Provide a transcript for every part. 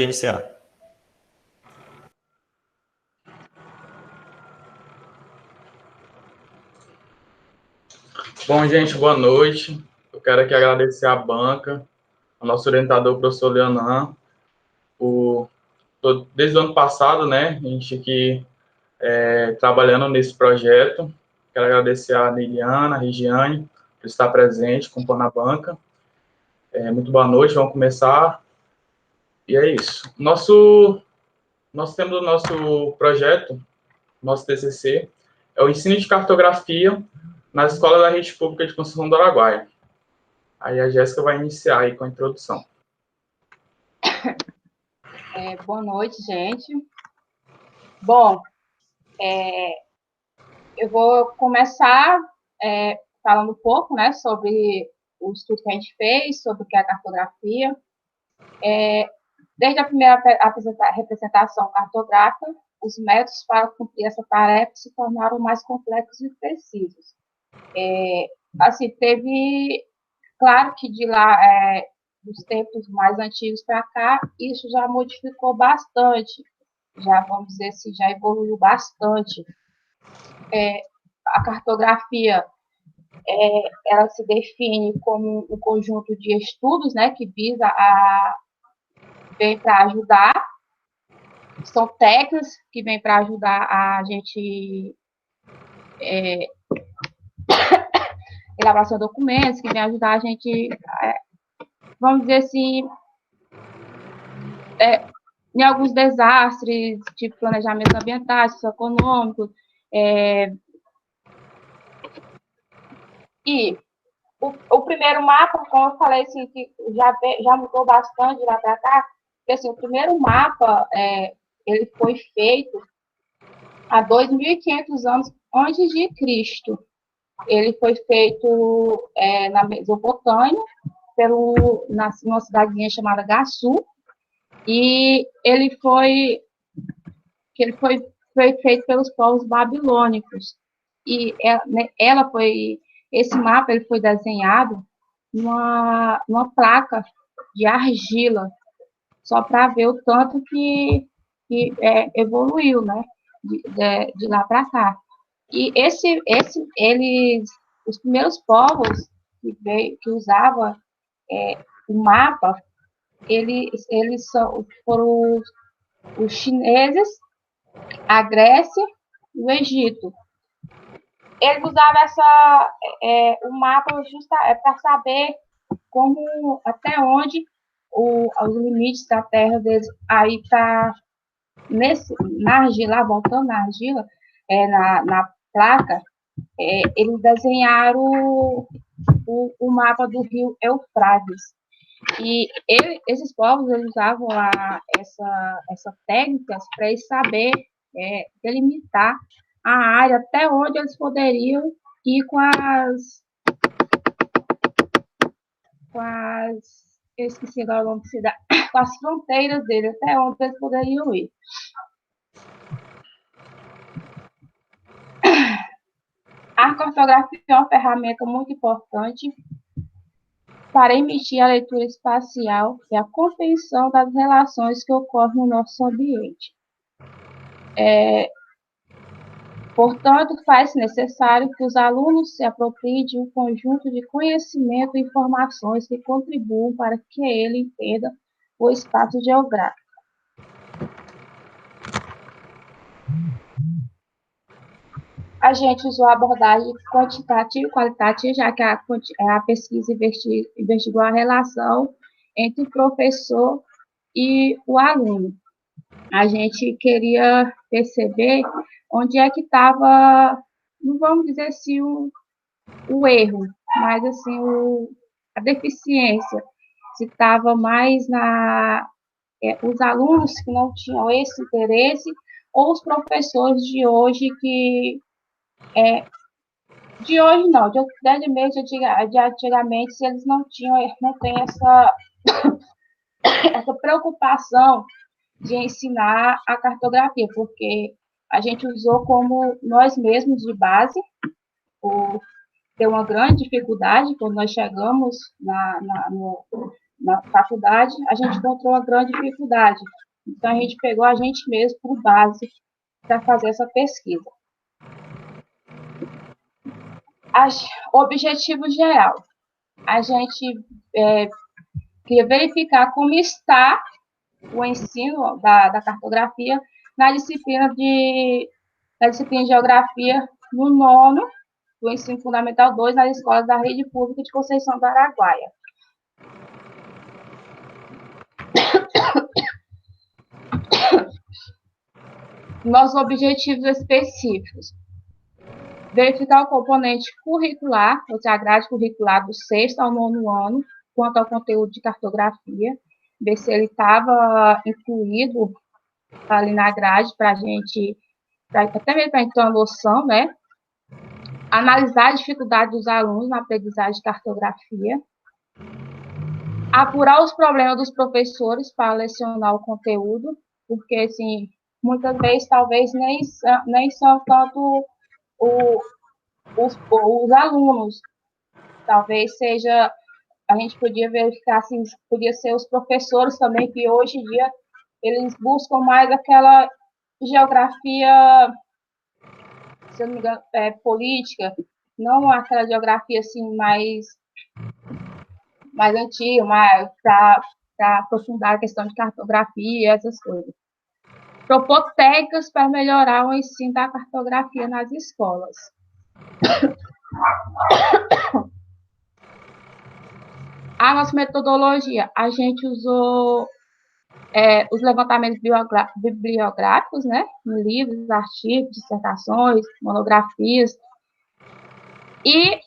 Iniciar. Bom, gente, boa noite. Eu quero aqui agradecer à banca, ao nosso orientador, o professor Leonan, desde o ano passado, né, a gente aqui trabalhando nesse projeto. Quero agradecer a Liliana, a Regiane, por estar presente, compondo a banca. Muito boa noite, vamos começar. E é isso. Nós temos o nosso projeto, nosso TCC, é o ensino de cartografia na Escola da Rede Pública de Construção do Araguaia. Aí a Jéssica vai iniciar aí com a introdução. Boa noite, gente. Bom, eu vou começar falando um pouco, né, sobre o estudo que a gente fez, sobre o que é a cartografia. Desde a primeira representação cartográfica, os métodos para cumprir essa tarefa se tornaram mais complexos e precisos. Assim, teve, claro que de lá, dos tempos mais antigos para cá, isso já modificou bastante, já, vamos dizer assim, já evoluiu bastante. A cartografia, ela se define como um conjunto de estudos, né, que vem para ajudar, são técnicas que vêm para ajudar a gente elaboração de documentos, que vem ajudar a gente, vamos dizer assim, em alguns desastres, tipo planejamento ambiental, socioeconômico, e o primeiro mapa, como eu falei, assim, que já mudou bastante de lá para cá, porque assim, o primeiro mapa, ele foi feito há 2.500 anos antes de Cristo. Ele foi feito na Mesopotâmia, numa cidadezinha chamada Gassu, e ele foi feito pelos povos babilônicos. E esse mapa ele foi desenhado numa placa de argila, só para ver o tanto que evoluiu, né, de lá para cá. E os primeiros povos que usavam o mapa, eles foram os chineses, a Grécia e o Egito. Eles usavam o mapa para saber até onde os limites da terra deles. Aí tá na argila, voltando na argila, na placa, eles desenharam o mapa do rio Eufrates. E esses povos eles usavam essa técnica para eles saber delimitar a área até onde eles poderiam ir com as eu esqueci agora o nome da cidade, com as fronteiras dele, até onde eles poderiam ir. A cartografia é uma ferramenta muito importante para emitir a leitura espacial e a compreensão das relações que ocorrem no nosso ambiente. Portanto, faz-se necessário que os alunos se apropriem de um conjunto de conhecimento e informações que contribuam para que ele entenda o espaço geográfico. A gente usou a abordagem quantitativa e qualitativa, já que a pesquisa investigou a relação entre o professor e o aluno. A gente queria perceber onde é que estava, não vamos dizer assim, o erro, mas assim, a deficiência, se estava mais os alunos que não tinham esse interesse, ou os professores de hoje de hoje não, de antigamente, se eles não têm essa preocupação de ensinar a cartografia, porque a gente usou como nós mesmos de base, deu uma grande dificuldade quando nós chegamos na faculdade, a gente encontrou uma grande dificuldade. Então, a gente pegou a gente mesmo por base para fazer essa pesquisa. Objetivo geral. A gente queria verificar como está o ensino da cartografia na disciplina de Geografia no nono do Ensino Fundamental 2 nas escolas da Rede Pública de Conceição do Araguaia. Nossos objetivos específicos: verificar o componente curricular, ou seja, a grade curricular do 6º ao 9º ano, quanto ao conteúdo de cartografia, ver se ele estava incluído ali na grade para a gente, até mesmo para a gente ter uma noção, né? Analisar a dificuldade dos alunos na aprendizagem de cartografia, apurar os problemas dos professores para lecionar o conteúdo, porque, assim, muitas vezes, talvez, nem são tanto os alunos, talvez seja, a gente podia verificar, assim, podia ser os professores também, que hoje em dia, eles buscam mais aquela geografia, se eu não me engano, política, não aquela geografia, assim, mais antiga, para aprofundar a questão de cartografia, essas coisas. Propor técnicas para melhorar o ensino da cartografia nas escolas. A nossa metodologia, a gente usou os levantamentos bibliográficos, né, em livros, artigos, dissertações, monografias, e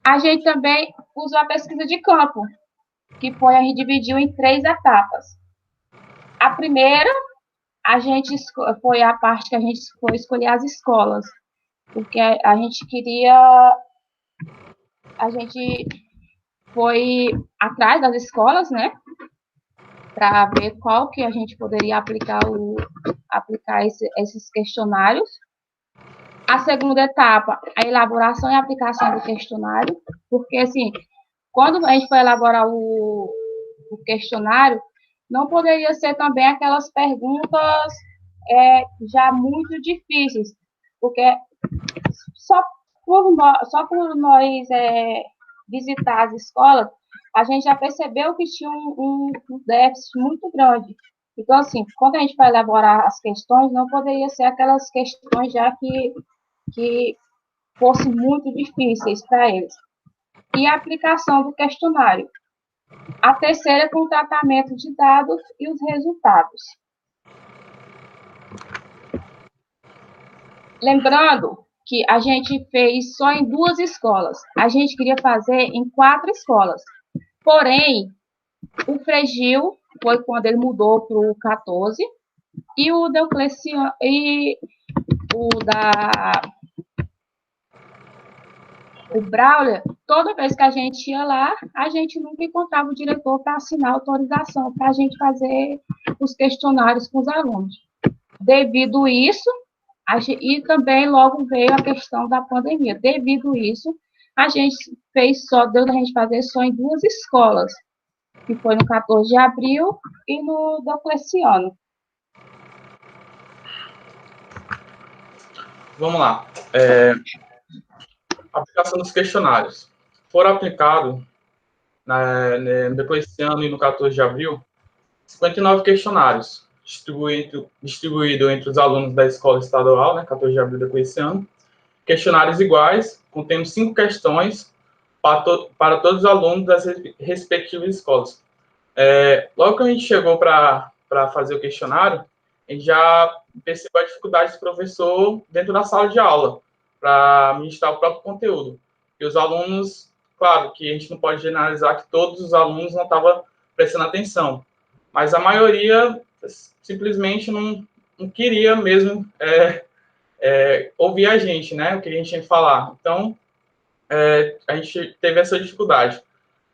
a gente também usou a pesquisa de campo, que a gente dividiu em 3 etapas. A primeira, foi a parte que a gente foi escolher as escolas, porque a gente foi atrás das escolas, né, para ver qual que a gente poderia aplicar esses questionários. A segunda etapa, a elaboração e aplicação do questionário, porque, assim, quando a gente for elaborar o questionário, não poderia ser também aquelas perguntas já muito difíceis, porque só por nós visitar as escolas, a gente já percebeu que tinha um déficit muito grande. Então, assim, quando a gente vai elaborar as questões, não poderia ser aquelas questões já que fossem muito difíceis para eles. E a aplicação do questionário. A terceira com o tratamento de dados e os resultados. Lembrando que a gente fez só em 2 escolas. A gente queria fazer em 4 escolas. Porém, o Frei Gil foi quando ele mudou para o 14, e o Diocleciano e o Braulia, toda vez que a gente ia lá, a gente nunca encontrava o diretor para assinar autorização para a gente fazer os questionários com os alunos. Devido a isso, e também logo veio a questão da pandemia. Devido a isso, a gente deu a gente fazer só em 2 escolas, que foi no 14 de abril e no Diocleciano. Vamos lá. Aplicação dos questionários. Foram aplicados, depois desse ano e no 14 de abril, 59 questionários, distribuído entre os alunos da escola estadual, 14 de abril depois desse ano. Questionários iguais, contendo 5 questões para todos os alunos das respectivas escolas. Logo que a gente chegou para fazer o questionário, a gente já percebeu a dificuldade do professor dentro da sala de aula para ministrar o próprio conteúdo. E os alunos, claro, que a gente não pode generalizar que todos os alunos não estavam prestando atenção, mas a maioria simplesmente não queria mesmo ouvir a gente, né, o que a gente tinha que falar. Então, a gente teve essa dificuldade.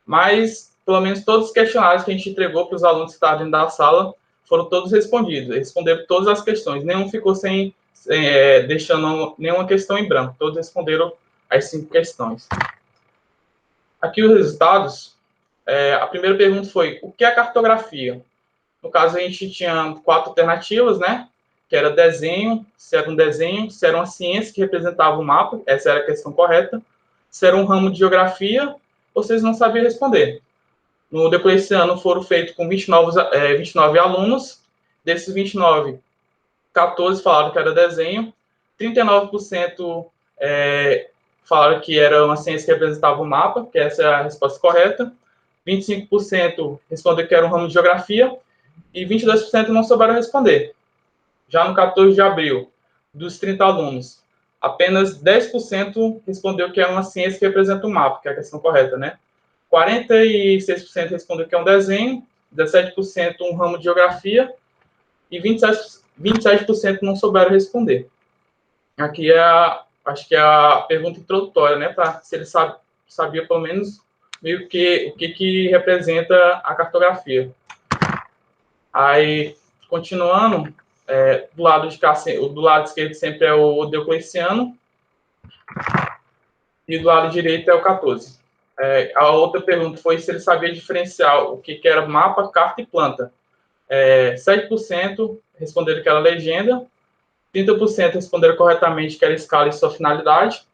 Mas, pelo menos, todos os questionários que a gente entregou para os alunos que estavam dentro da sala foram todos respondidos. Responderam todas as questões. Nenhum ficou deixando nenhuma questão em branco. Todos responderam as 5 questões. Aqui os resultados a primeira pergunta foi, o que é cartografia? No caso, a gente tinha 4 alternativas, né? Que era desenho, se era um desenho, se era uma ciência que representava o mapa, essa era a questão correta, se era um ramo de geografia, vocês não sabiam responder. No decorrer desse ano foram feitos com 29 alunos, desses 29, 14 falaram que era desenho, 39% falaram que era uma ciência que representava o mapa, que essa é a resposta correta, 25% respondeu que era um ramo de geografia, e 22% não souberam responder. Já no 14 de abril, dos 30 alunos, apenas 10% respondeu que é uma ciência que representa o mapa, que é a questão correta, né? 46% respondeu que é um desenho, 17% um ramo de geografia e 27% não souberam responder. Aqui acho que é a pergunta introdutória, né? Para se ele sabia pelo menos meio que o que representa a cartografia. Aí, continuando, do lado esquerdo sempre é o Diocleciano e do lado direito é o 14. A outra pergunta foi se ele sabia diferenciar o que era mapa, carta e planta. 7% responderam que era legenda, 30% responderam corretamente que era escala e sua finalidade,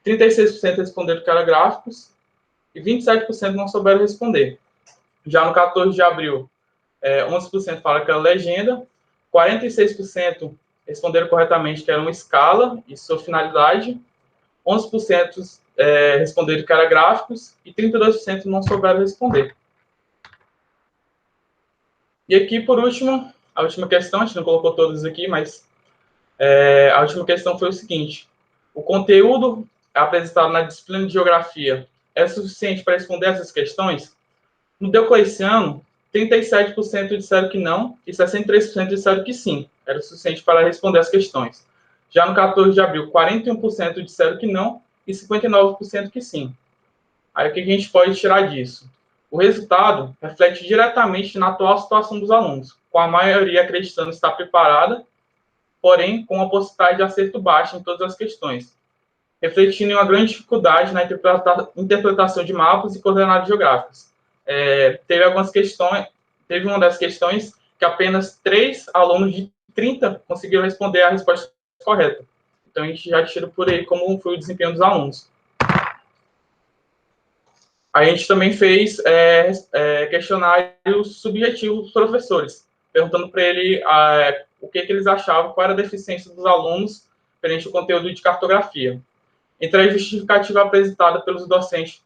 36% responderam que era gráficos e 27% não souberam responder. Já no 14 de abril, 11% falaram que era legenda, 46% responderam corretamente que era uma escala e sua finalidade, 11% responderam que era gráficos e 32% não souberam responder. E aqui, por último, a última questão, a gente não colocou todas aqui, mas a última questão foi o seguinte: o conteúdo apresentado na disciplina de geografia é suficiente para responder essas questões? No Diocleciano, 37% disseram que não e 63% disseram que sim, era suficiente para responder as questões. Já no 14 de abril, 41% disseram que não e 59% que sim. Aí o que a gente pode tirar disso? O resultado reflete diretamente na atual situação dos alunos, com a maioria acreditando estar preparada, porém com uma porcentagem de acerto baixa em todas as questões, refletindo em uma grande dificuldade na interpretação de mapas e coordenadas geográficas. Teve uma das questões que apenas 3 alunos de 30 conseguiram responder a resposta correta. Então, a gente já tira por aí como foi o desempenho dos alunos. A gente também fez questionários subjetivos dos professores, perguntando para ele o que eles achavam, qual era a deficiência dos alunos perante o conteúdo de cartografia. Entre as justificativas apresentadas pelos docentes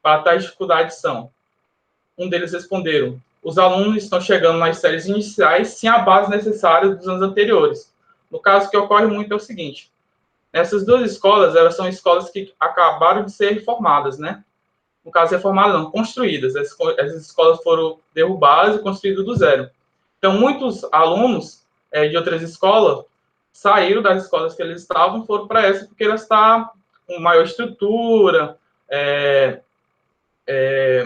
para tais dificuldades são: um deles responderam, os alunos estão chegando nas séries iniciais sem a base necessária dos anos anteriores. No caso, o que ocorre muito é o seguinte: essas duas escolas, elas são escolas que acabaram de ser reformadas, né? No caso, reformadas não, construídas. Essas escolas foram derrubadas e construídas do zero. Então, muitos alunos de outras escolas saíram das escolas que eles estavam e foram para essa, porque elas estão com maior estrutura,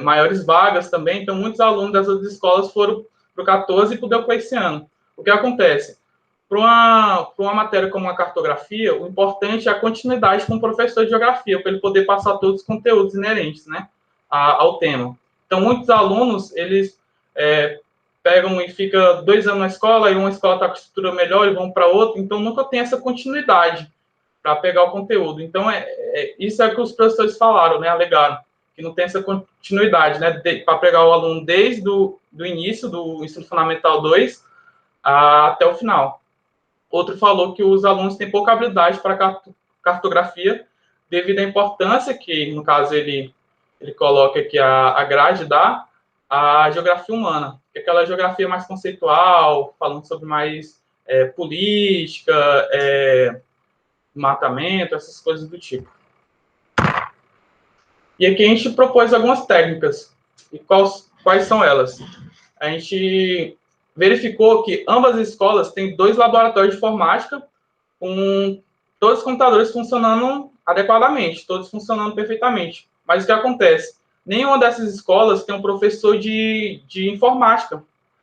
maiores vagas também. Então, muitos alunos dessas outras escolas foram para o 14 e para o Diocleciano. O que acontece? Para uma matéria como a cartografia, o importante é a continuidade com o professor de geografia, para ele poder passar todos os conteúdos inerentes, né, ao tema. Então, muitos alunos, eles pegam e ficam 2 anos na escola, e uma escola está com estrutura melhor e vão para outra, então nunca tem essa continuidade para pegar o conteúdo. Então, isso é o que os professores falaram, né, alegaram, que não tem essa continuidade, né, para pegar o aluno desde do início do ensino fundamental 2 até o final. Outro falou que os alunos têm pouca habilidade para cartografia, devido à importância que, no caso, ele coloca que a grade dá à geografia humana, que é aquela geografia mais conceitual, falando sobre mais política, matamento, essas coisas do tipo. E aqui a gente propôs algumas técnicas. E quais são elas? A gente verificou que ambas as escolas têm 2 laboratórios de informática, com todos os computadores funcionando adequadamente, todos funcionando perfeitamente. Mas o que acontece? Nenhuma dessas escolas tem um professor de informática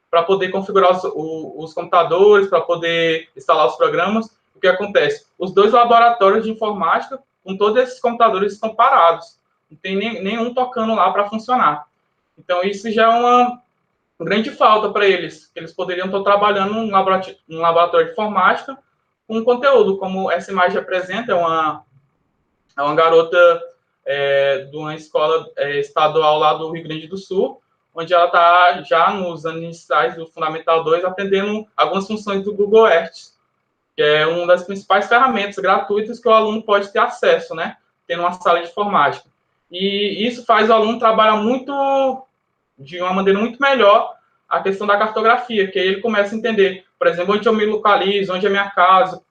para poder configurar os computadores, para poder instalar os programas. O que acontece? Os 2 laboratórios de informática, com todos esses computadores, estão parados. Não tem nenhum tocando lá para funcionar. Então, isso já é uma grande falta para eles, que eles poderiam estar trabalhando num laboratório de informática com conteúdo, como essa imagem apresenta, é uma garota de uma escola estadual lá do Rio Grande do Sul, onde ela está já nos anos iniciais do Fundamental 2, aprendendo algumas funções do Google Earth, que é uma das principais ferramentas gratuitas que o aluno pode ter acesso, né, tendo uma sala de informática. E isso faz o aluno trabalhar de uma maneira muito melhor a questão da cartografia, que aí ele começa a entender, por exemplo, onde eu me localizo, onde é a minha casa,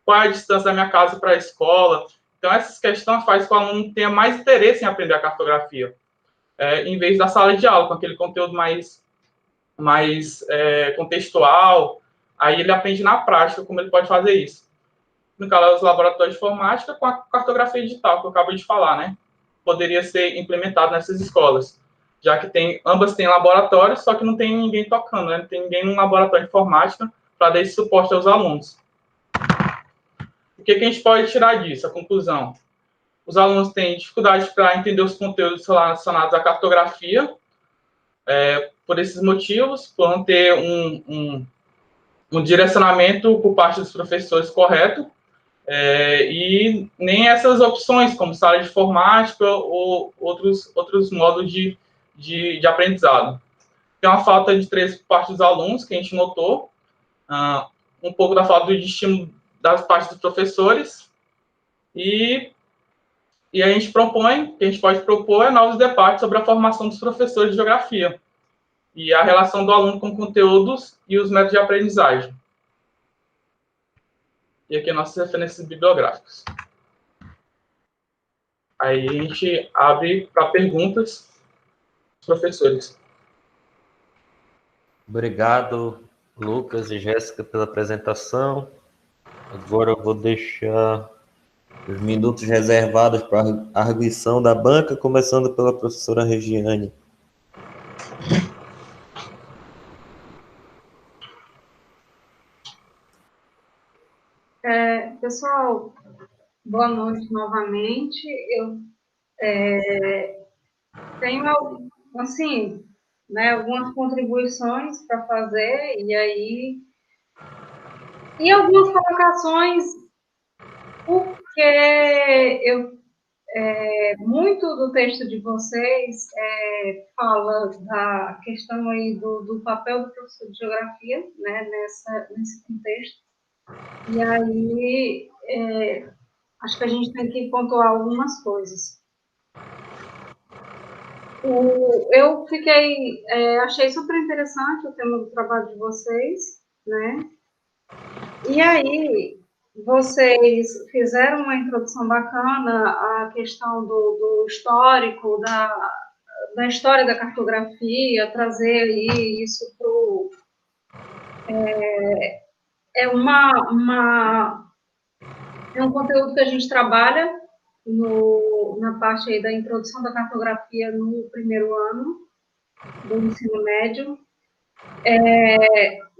qual é a distância da minha casa para a escola. Então, essas questões fazem com que o aluno tenha mais interesse em aprender a cartografia, em vez da sala de aula, com aquele conteúdo mais contextual. Aí ele aprende na prática como ele pode fazer isso. No caso dos laboratórios de informática, com a cartografia digital, que eu acabei de falar, né? Poderia ser implementado nessas escolas, já que ambas têm laboratórios, só que não tem ninguém tocando, né? Não tem ninguém no laboratório de informática para dar esse suporte aos alunos. O que a gente pode tirar disso? A conclusão. Os alunos têm dificuldade para entender os conteúdos relacionados à cartografia, por esses motivos, por não ter um direcionamento por parte dos professores correto, e nem essas opções, como sala de informática ou outros modos de aprendizado. Tem uma falta de interesse por parte dos alunos, que a gente notou, um pouco da falta de estímulo das partes dos professores, e a gente propõe, que a gente pode propor, novos debates sobre a formação dos professores de geografia e a relação do aluno com conteúdos e os métodos de aprendizagem. E aqui nossas referências bibliográficas. Aí a gente abre para perguntas dos professores. Obrigado, Lucas e Jéssica, pela apresentação. Agora eu vou deixar os minutos reservados para a arguição da banca, começando pela professora Regiane. Pessoal, boa noite novamente. Eu tenho, assim, né, algumas contribuições para fazer, e algumas colocações, porque muito do texto de vocês fala da questão aí do papel do professor de geografia, né, nesse contexto. E aí, acho que a gente tem que pontuar algumas coisas. Eu achei super interessante o tema do trabalho de vocês, né? E aí, vocês fizeram uma introdução bacana à questão do histórico, da história da cartografia, trazer aí isso para é um conteúdo que a gente trabalha na parte aí da introdução da cartografia no primeiro ano do ensino médio.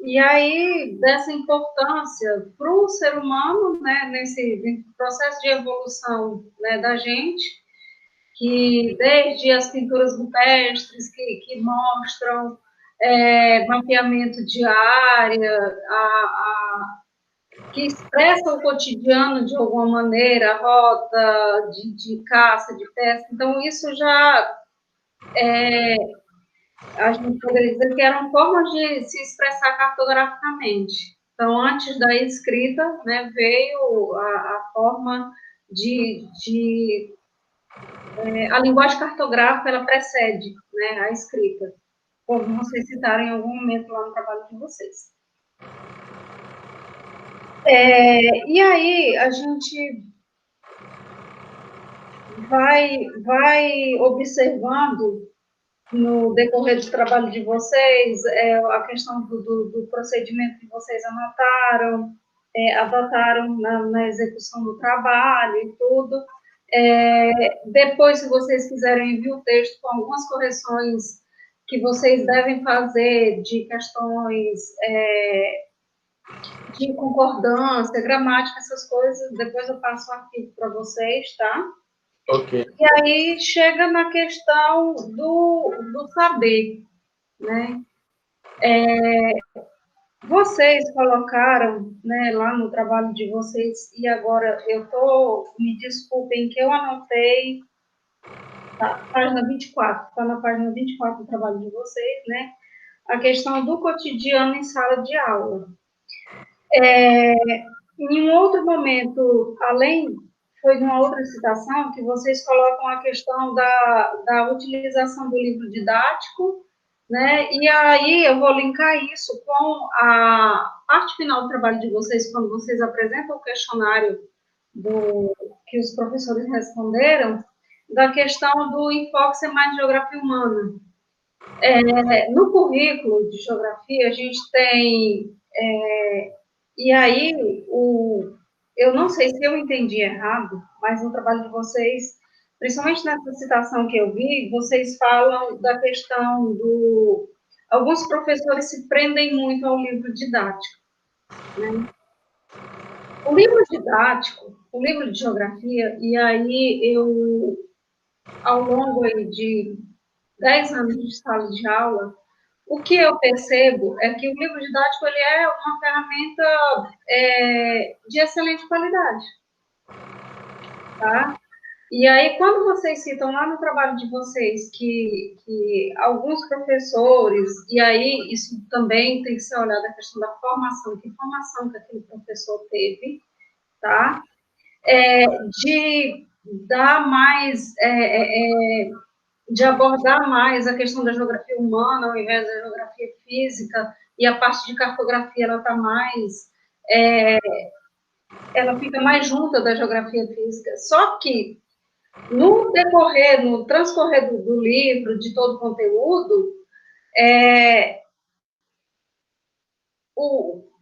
E aí, dessa importância para o ser humano, né, nesse processo de evolução, né, da gente, que desde as pinturas rupestres que mostram mapeamento de área, que expressa o cotidiano de alguma maneira, a rota de caça, de pesca. Então, isso já a gente poderia dizer que eram formas de se expressar cartograficamente. Então, antes da escrita, né, veio a forma a linguagem cartográfica, ela precede, né, a escrita, como vocês citaram em algum momento lá no trabalho de vocês. E aí, a gente vai observando no decorrer do trabalho de vocês, a questão do procedimento que vocês adotaram na execução do trabalho e tudo. Depois, se vocês quiserem enviar o texto com algumas correções que vocês devem fazer de questões de concordância, gramática, essas coisas, depois eu passo o arquivo para vocês, tá? Ok. E aí chega na questão do saber, né? Vocês colocaram, né, lá no trabalho de vocês, e agora me desculpem que eu anotei, tá, página 24, está na página 24 do trabalho de vocês, né, a questão do cotidiano em sala de aula. Em um outro momento, foi numa outra citação, que vocês colocam a questão da utilização do livro didático, né? E aí eu vou linkar isso com a parte final do trabalho de vocês, quando vocês apresentam o questionário que os professores responderam, da questão do enfoque ser mais de geografia humana. No currículo de geografia, a gente tem... e aí, eu não sei se eu entendi errado, mas no trabalho de vocês, principalmente nessa citação que eu vi, vocês falam da questão do... Alguns professores se prendem muito ao livro didático, né? O livro didático, o livro de geografia, e aí ao longo aí de 10 anos de sala de aula, o que eu percebo é que o livro didático ele é uma ferramenta de excelente qualidade, tá? E aí, quando vocês citam lá no trabalho de vocês que alguns professores, e aí isso também tem que ser olhado a questão da formação, que formação que aquele professor teve, tá? De dar mais, de abordar mais a questão da geografia humana ao invés da geografia física, e a parte de cartografia ela está mais, ela fica mais junta da geografia física. Só que no transcorrer do livro, de todo o conteúdo,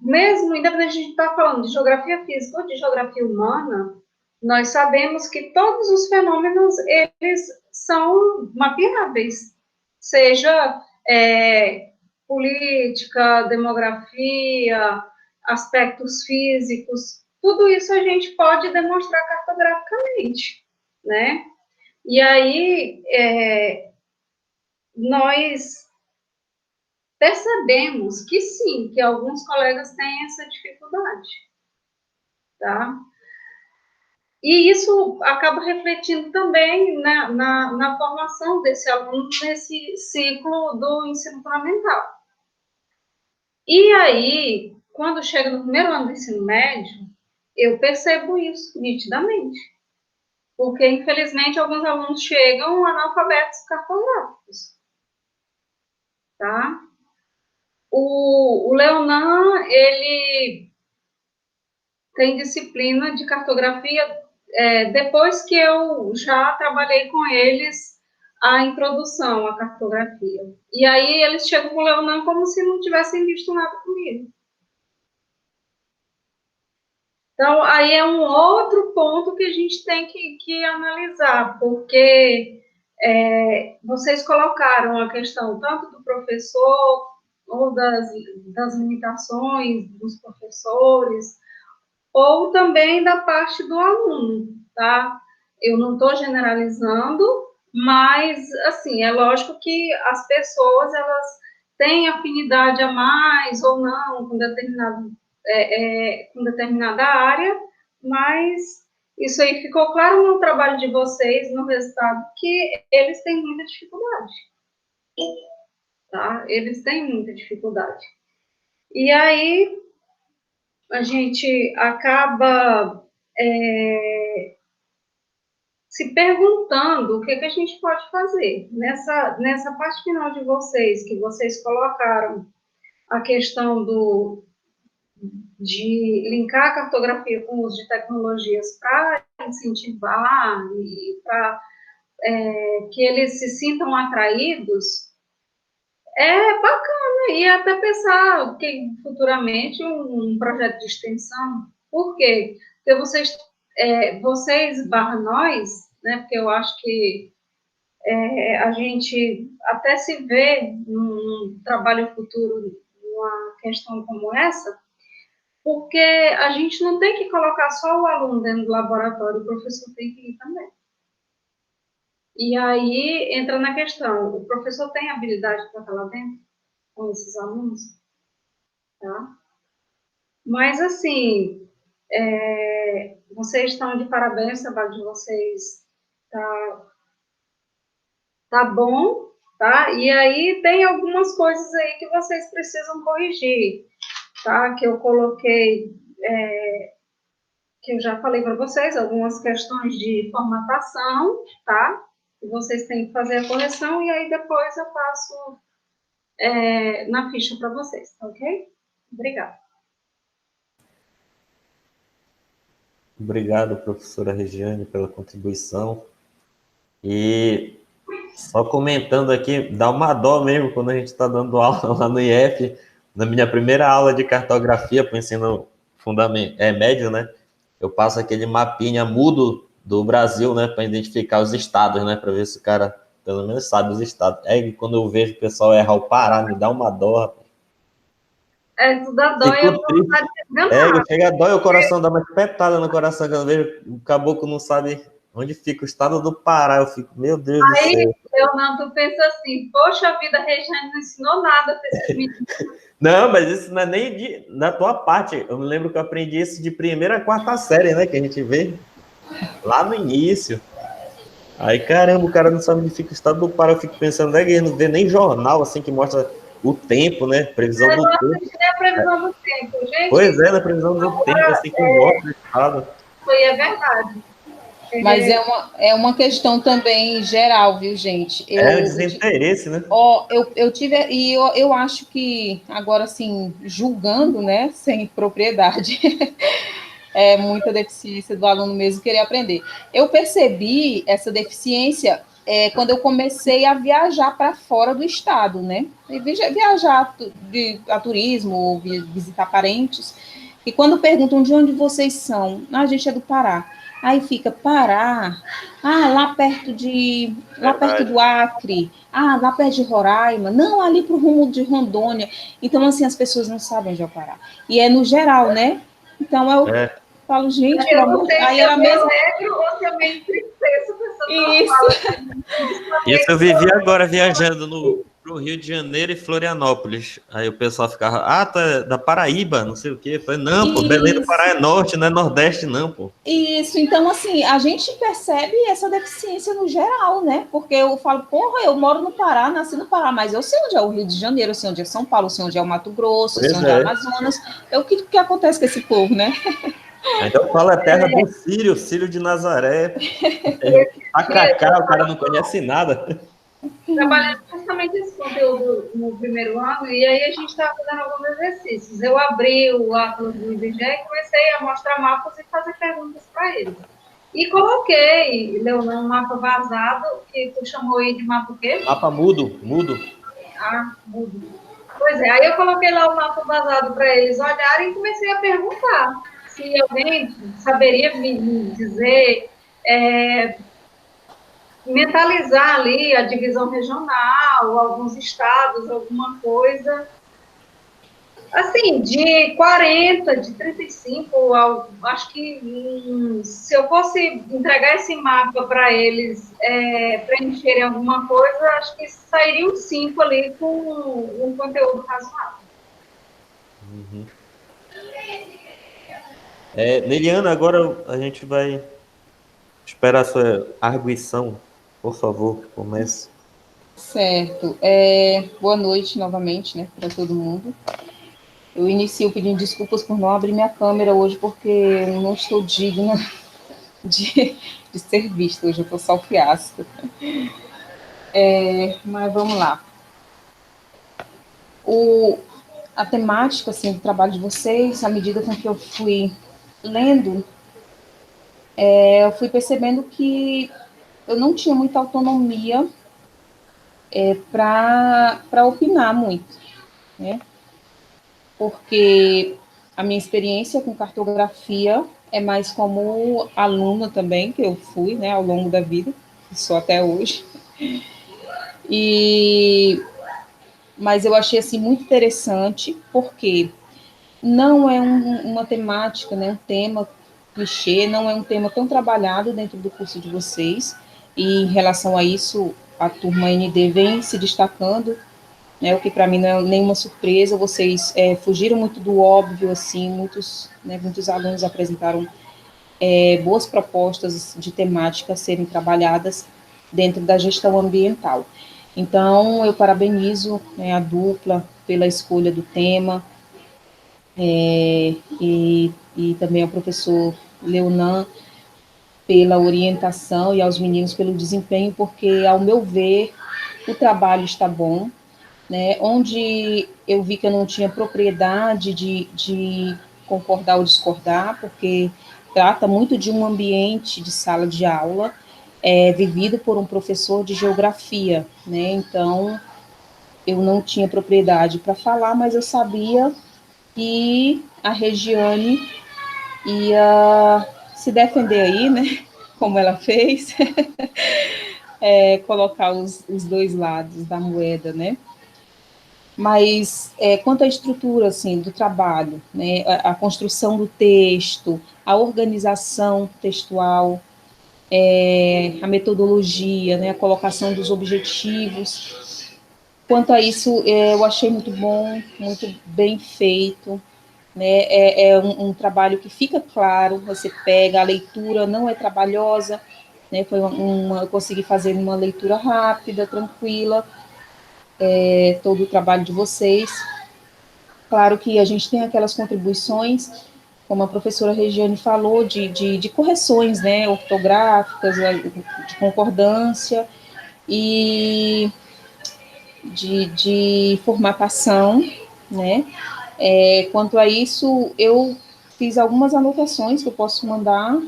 mesmo, independente de a gente estar falando de geografia física ou de geografia humana, nós sabemos que todos os fenômenos, eles são mapeáveis, seja política, demografia, aspectos físicos, tudo isso a gente pode demonstrar cartograficamente, né? E aí, nós percebemos que sim, que alguns colegas têm essa dificuldade, tá? E isso acaba refletindo também na formação desse aluno nesse ciclo do ensino fundamental. E aí, quando chega no primeiro ano do ensino médio, eu percebo isso nitidamente. Porque, infelizmente, alguns alunos chegam analfabetos cartográficos, tá? O Leonan, ele tem disciplina de cartografia depois que eu já trabalhei com eles a introdução à cartografia. E aí eles chegam com o Leonan como se não tivessem visto nada comigo. Então, aí é um outro ponto que a gente tem que analisar, porque vocês colocaram a questão tanto do professor ou das limitações dos professores, ou também da parte do aluno, tá? Eu não estou generalizando, mas, assim, é lógico que as pessoas, elas têm afinidade a mais ou não com determinada área, mas isso aí ficou claro no trabalho de vocês, no resultado, que eles têm muita dificuldade, tá? Eles têm muita dificuldade. E aí, a gente acaba se perguntando o que a gente pode fazer. Nessa parte final de vocês, que vocês colocaram a questão de linkar a cartografia com o uso de tecnologias para incentivar e para que eles se sintam atraídos, é bacana. E até pensar que futuramente um projeto de extensão. Por quê? Porque vocês barra nós, né, porque eu acho que a gente até se vê num trabalho futuro, numa questão como essa, porque a gente não tem que colocar só o aluno dentro do laboratório, o professor tem que ir também. E aí entra na questão, o professor tem habilidade para estar lá dentro com esses alunos, tá? Mas, assim, vocês estão de parabéns, o trabalho de vocês tá bom, tá? E aí tem algumas coisas aí que vocês precisam corrigir, tá? Que eu coloquei, que eu já falei para vocês, algumas questões de formatação, tá? E vocês têm que fazer a correção e aí depois eu passo na ficha para vocês, tá ok? Obrigada. Obrigado, professora Regiane, pela contribuição. E só comentando aqui, dá uma dó mesmo quando a gente está dando aula lá no IF. Na minha primeira aula de cartografia para o ensino médio, né? Eu passo aquele mapinha mudo do Brasil, né? Para identificar os estados, né? Para ver se o cara pelo menos sabe os estados. É, quando eu vejo o pessoal errar o Pará, me dá uma dó, rapaz. Tu dá dó e eu vou vontade de enganar. Chega a dói o coração, dá uma espetada no coração quando eu vejo o caboclo não sabe onde fica o estado do Pará. Eu fico, meu Deus do céu. Leonardo, tu pensa assim, poxa vida, a Regiane não ensinou nada para esses meninos. Não, mas isso não é nem da tua parte. Eu me lembro que eu aprendi isso de primeira a quarta série, né? Que a gente vê lá no início. Aí, caramba, o cara não sabe onde fica o estado do Pará. Eu fico pensando, né? Que ele não vê nem jornal, assim, que mostra o tempo, né? Previsão do tempo. É a previsão do tempo, gente. Pois é, na previsão do tempo, assim, que mostra o estado. É verdade. Mas é uma questão também geral, viu, gente? Desinteresse, né? Eu tive, e eu acho que, agora, assim, julgando, né, sem propriedade, é muita deficiência do aluno mesmo querer aprender. Eu percebi essa deficiência quando eu comecei a viajar para fora do estado, né? E viajar a turismo, visitar parentes. E quando perguntam de onde vocês são, a gente é do Pará. Aí fica Pará, lá perto do Acre, lá perto de Roraima, não, ali para o rumo de Rondônia. Então, assim, as pessoas não sabem onde é o Pará. E é no geral, né? Então, eu falo, gente, pelo amor de Deus. Aí ela mesma. Isso eu vivi agora viajando pro Rio de Janeiro e Florianópolis. Aí o pessoal ficava, tu é da Paraíba, não sei o quê. Eu falei, não, pô, Belém do Pará é norte, não é nordeste, não, pô. Isso, então, assim, a gente percebe essa deficiência no geral, né? Porque eu falo, porra, eu moro no Pará, nasci no Pará, mas eu sei onde é o Rio de Janeiro, eu sei onde é São Paulo, eu sei onde é o Mato Grosso, eu sei onde é o Amazonas. O que acontece com esse povo, né? Então fala a terra do Círio de Nazaré. Acacá, o cara não conhece nada. Trabalhando justamente esse conteúdo no primeiro ano, e aí a gente estava fazendo alguns exercícios. Eu abri o Atlas do IBGE e comecei a mostrar mapas e fazer perguntas para eles. E coloquei, Leonardo, um mapa vazado, que tu chamou aí de mapa o quê? Mapa mudo. Mudo. Pois é, aí eu coloquei lá o mapa vazado para eles olharem e comecei a perguntar se alguém saberia me dizer, mentalizar ali a divisão regional, alguns estados, alguma coisa. Assim, de 40, de 35, acho que se eu fosse entregar esse mapa para eles preencherem alguma coisa, acho que sairiam 5 ali com um conteúdo razoável. Uhum. Liliana, agora a gente vai esperar a sua arguição. Por favor, comece. Certo. Boa noite novamente, né, para todo mundo. Eu inicio pedindo desculpas por não abrir minha câmera hoje, porque eu não estou digna de ser vista. Hoje eu estou só o fiasco. Mas vamos lá. A temática assim, do trabalho de vocês, à medida com que eu fui lendo, eu fui percebendo que eu não tinha muita autonomia para opinar muito, né? Porque a minha experiência com cartografia é mais como aluna também, que eu fui, né, ao longo da vida, só até hoje. Mas eu achei assim muito interessante, porque não é uma temática, né, um tema clichê, não é um tema tão trabalhado dentro do curso de vocês, e em relação a isso, a turma ND vem se destacando, né, o que para mim não é nenhuma surpresa. Vocês fugiram muito do óbvio, assim, muitos alunos apresentaram boas propostas de temática a serem trabalhadas dentro da gestão ambiental. Então, eu parabenizo, né, a dupla pela escolha do tema, e também ao professor Leonan pela orientação e aos meninos pelo desempenho, porque, ao meu ver, o trabalho está bom, né? Onde eu vi que eu não tinha propriedade de concordar ou discordar, porque trata muito de um ambiente de sala de aula, vivido por um professor de geografia, né? Então, eu não tinha propriedade para falar, mas eu sabia que a Regiane ia se defender aí, né? Como ela fez, colocar os dois lados da moeda, né? Mas quanto à estrutura assim do trabalho, né, a construção do texto, a organização textual, a metodologia, né, a colocação dos objetivos, quanto a isso eu achei muito bom, muito bem feito, né, é um trabalho que fica claro, você pega, a leitura não é trabalhosa, né, eu consegui fazer uma leitura rápida, tranquila, todo o trabalho de vocês. Claro que a gente tem aquelas contribuições, como a professora Regiane falou, de correções, né, ortográficas, de concordância e de formatação, né. Quanto a isso, eu fiz algumas anotações que eu posso mandar,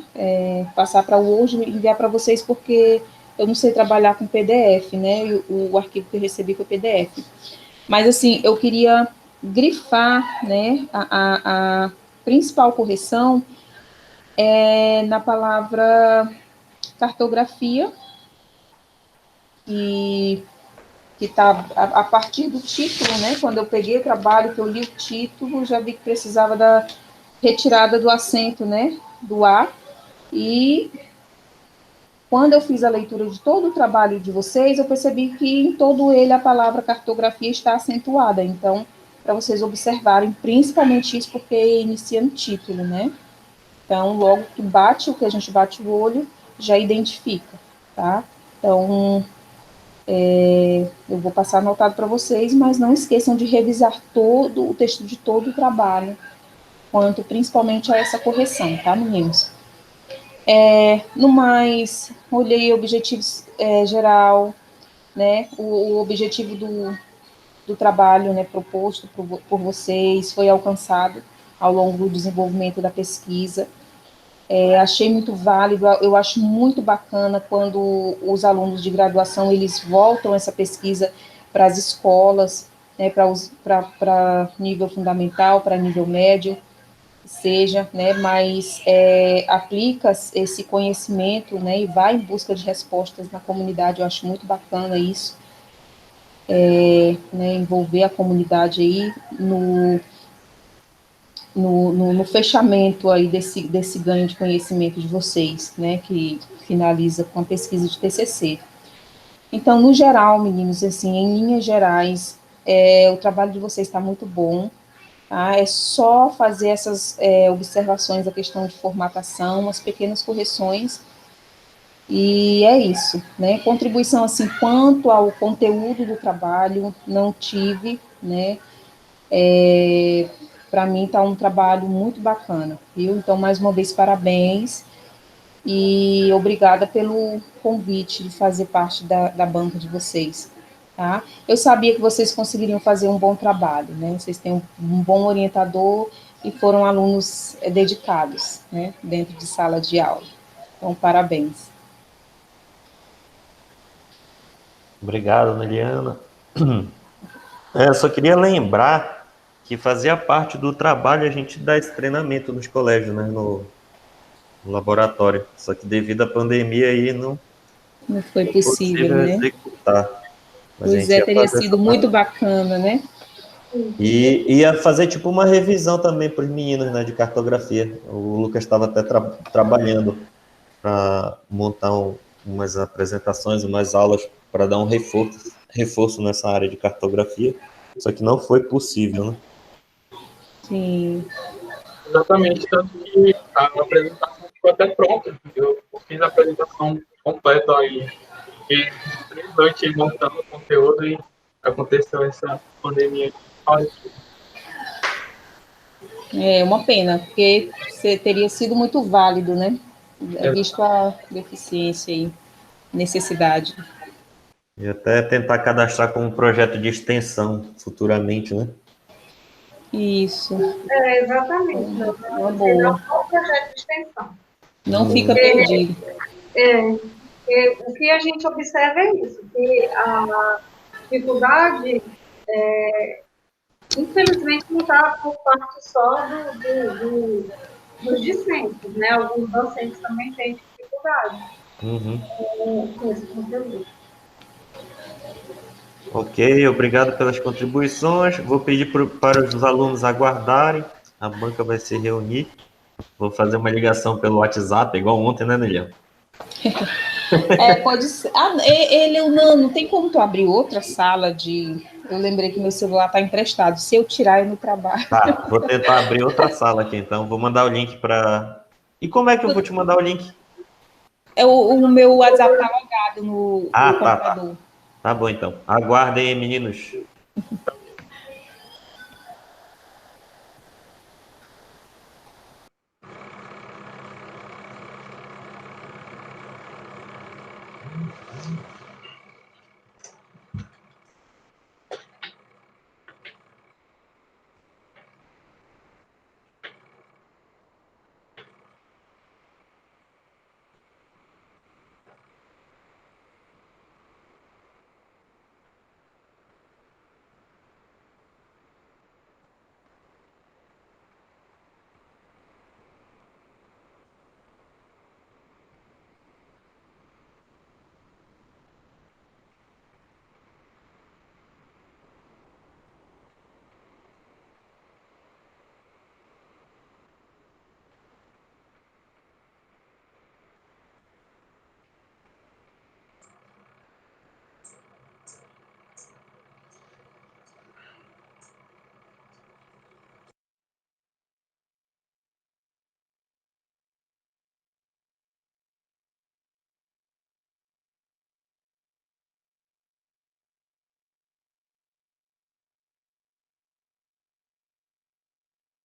passar para o Word e enviar para vocês, porque eu não sei trabalhar com PDF, né, e o arquivo que eu recebi foi PDF. Mas, assim, eu queria grifar, né, a principal correção na palavra cartografia, que está a partir do título, né, quando eu peguei o trabalho, que eu li o título, já vi que precisava da retirada do acento, né, do A, e quando eu fiz a leitura de todo o trabalho de vocês, eu percebi que em todo ele a palavra cartografia está acentuada. Então, para vocês observarem, principalmente isso porque inicia no título, né? Então, logo que bate, o que a gente bate o olho, já identifica, tá? Então, eu vou passar anotado para vocês, mas não esqueçam de revisar todo o texto de todo o trabalho, quanto principalmente a essa correção, tá, meninos? No mais, olhei objetivos geral, né? O objetivo do trabalho, né, proposto por vocês foi alcançado ao longo do desenvolvimento da pesquisa. Achei muito válido, eu acho muito bacana quando os alunos de graduação eles voltam essa pesquisa para as escolas, né, para nível fundamental, para nível médio, seja, né, mas aplica esse conhecimento, né, e vai em busca de respostas na comunidade. Eu acho muito bacana isso, né, envolver a comunidade aí no fechamento aí desse ganho de conhecimento de vocês, né, que finaliza com a pesquisa de TCC. Então, no geral, meninos, assim, em linhas gerais, o trabalho de vocês está muito bom. Tá? É só fazer essas observações da questão de formatação, as pequenas correções, e é isso, né? Contribuição, assim, quanto ao conteúdo do trabalho, não tive, né? Para mim está um trabalho muito bacana, viu? Então, mais uma vez, parabéns, e obrigada pelo convite de fazer parte da banca de vocês. Tá? Eu sabia que vocês conseguiriam fazer um bom trabalho, né? Vocês têm um bom orientador e foram alunos dedicados, né? Dentro de sala de aula. Então, parabéns. Obrigado, Neliana. Só queria lembrar que fazia parte do trabalho a gente dar esse treinamento nos colégios, né? No laboratório. Só que devido à pandemia aí não foi possível, né? executar. Mas a Pois gente ia teria fazer sido muito bacana, né? E ia fazer tipo uma revisão também para os meninos, né, de cartografia. O Lucas estava até trabalhando para montar umas apresentações, umas aulas para dar um reforço nessa área de cartografia, só que não foi possível, né? Sim. Exatamente, tanto que a apresentação ficou até pronta. Eu fiz a apresentação completa aí, e 3 noites montando o conteúdo e aconteceu essa pandemia. É uma pena, porque você teria sido muito válido, né? Visto a deficiência e necessidade. E até tentar cadastrar como projeto de extensão futuramente, né? Isso, Exatamente. uma Virar boa. um projeto de extensão. Não fica perdido. O que a gente observa é isso, que a dificuldade, infelizmente, não está por parte só dos discentes, né? Alguns docentes também têm dificuldade Uhum. com esse conteúdo. Ok, obrigado pelas contribuições. Vou pedir para os alunos aguardarem. A banca vai se reunir. Vou fazer uma ligação pelo WhatsApp, igual ontem, né, Nelian? Pode ser. O Nano, tem como tu abrir outra sala de. Eu lembrei que meu celular está emprestado. Se eu tirar, eu no trabalho. Tá, vou tentar abrir outra sala aqui, então. Vou mandar o link para. E como é que eu vou te mandar o link? O meu WhatsApp está logado no Ah, tá. computador. Tá bom, então. Aguardem, meninos.